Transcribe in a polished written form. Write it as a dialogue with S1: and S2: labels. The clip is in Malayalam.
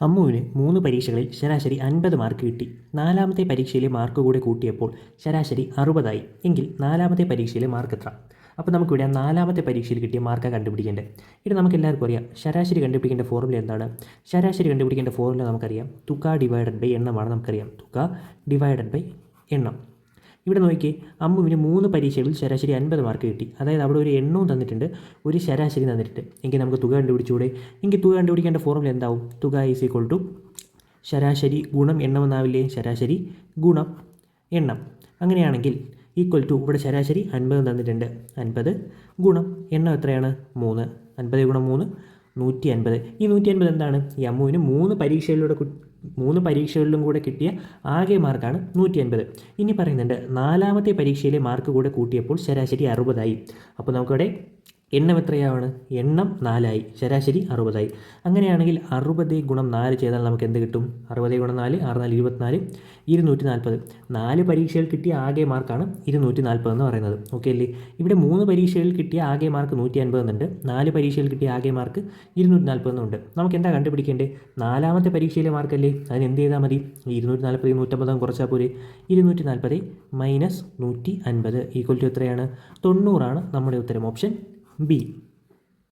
S1: അമ്മുവിന് 3 പരീക്ഷകളിൽ ശരാശരി 50 മാർക്ക് കിട്ടി. 4ാമത്തെ പരീക്ഷയിലെ മാർക്ക് കൂടെ കൂട്ടിയപ്പോൾ ശരാശരി 60ആയി. എങ്കിൽ 4ാമത്തെ പരീക്ഷയിലെ മാർക്ക് എത്ര? അപ്പോൾ നമുക്കിവിടെ 4ാമത്തെ പരീക്ഷയിൽ കിട്ടിയ മാർക്കാണ് കണ്ടുപിടിക്കേണ്ടത്. ഇത് നമുക്ക് എല്ലാവർക്കും അറിയാം. ശരാശരി കണ്ടുപിടിക്കേണ്ട ഫോർമുല എന്താണ്? ശരാശരി കണ്ടുപിടിക്കേണ്ട ഫോർമുല നമുക്കറിയാം. തുക ഡിവൈഡഡ് ബൈ എണ്ണമാണ് നമുക്കറിയാം. തുക ഡിവൈഡഡ് ബൈ എണ്ണം. ഇവിടെ നോക്കിയേ, അമ്മുവിന് 3 പരീക്ഷകളിൽ ശരാശരി 50 മാർക്ക് കിട്ടി. അതായത് അവിടെ ഒരു എണ്ണവും തന്നിട്ടുണ്ട്, ഒരു ശരാശരി തന്നിട്ടുണ്ട്. എങ്കിൽ നമുക്ക് തുക കണ്ടുപിടിച്ചുകൂടെ? എങ്കിൽ തുക കണ്ടുപിടിക്കേണ്ട ഫോർമുല എന്താവും? തുക ഈസ് ഈക്വൾ ടു ശരാശരി ഗുണം എണ്ണം എന്നാവില്ലേ? ശരാശരി ഗുണം എണ്ണം. അങ്ങനെയാണെങ്കിൽ ഈക്വൽ ടു ഇവിടെ ശരാശരി 50 തന്നിട്ടുണ്ട്. 50 ഗുണം എണ്ണം എത്രയാണ്? 3. 50 ഗുണം 3 150. ഈ 150 എന്താണ്? ഈ അമ്മുവിന് 3 പരീക്ഷകളിലും കൂടെ കിട്ടിയ ആകെ മാർക്കാണ് 150. ഇനി പറയുന്നുണ്ട് 4ാമത്തെ പരീക്ഷയിലെ മാർക്ക് കൂടെ കൂട്ടിയപ്പോൾ ശരാശരി 60ആയി. അപ്പോൾ നമുക്കിവിടെ എണ്ണം എത്രയാണ്? എണ്ണം 4ആയി, ശരാശരി 60ആയി. അങ്ങനെയാണെങ്കിൽ 60 ഗുണം 4 ചെയ്താൽ നമുക്ക് എന്ത് കിട്ടും? 60 ഗുണം 4 6 4 24 240. 4 പരീക്ഷയിൽ കിട്ടിയ ആകെ മാർക്കാണ് 240 എന്ന് പറയുന്നത്. ഓക്കെ അല്ലേ? ഇവിടെ 3 പരീക്ഷയിൽ കിട്ടിയ ആകെ മാർക്ക് 150 എന്നുണ്ട്, 4 പരീക്ഷയിൽ കിട്ടിയ ആകെ മാർക്ക് 240 എന്നുണ്ട്. നമുക്ക് എന്താ കണ്ടുപിടിക്കേണ്ടത്? 4ാമത്തെ പരീക്ഷയിലെ മാർക്കല്ലേ? അതിന് എന്ത് ചെയ്താൽ മതി? 240 150 കുറച്ചാൽ പോരെ? 240 മൈനസ് 150 ഈക്വൽ ടു എത്രയാണ്? 90 ആണ് നമ്മുടെ ഉത്തരം. Option B.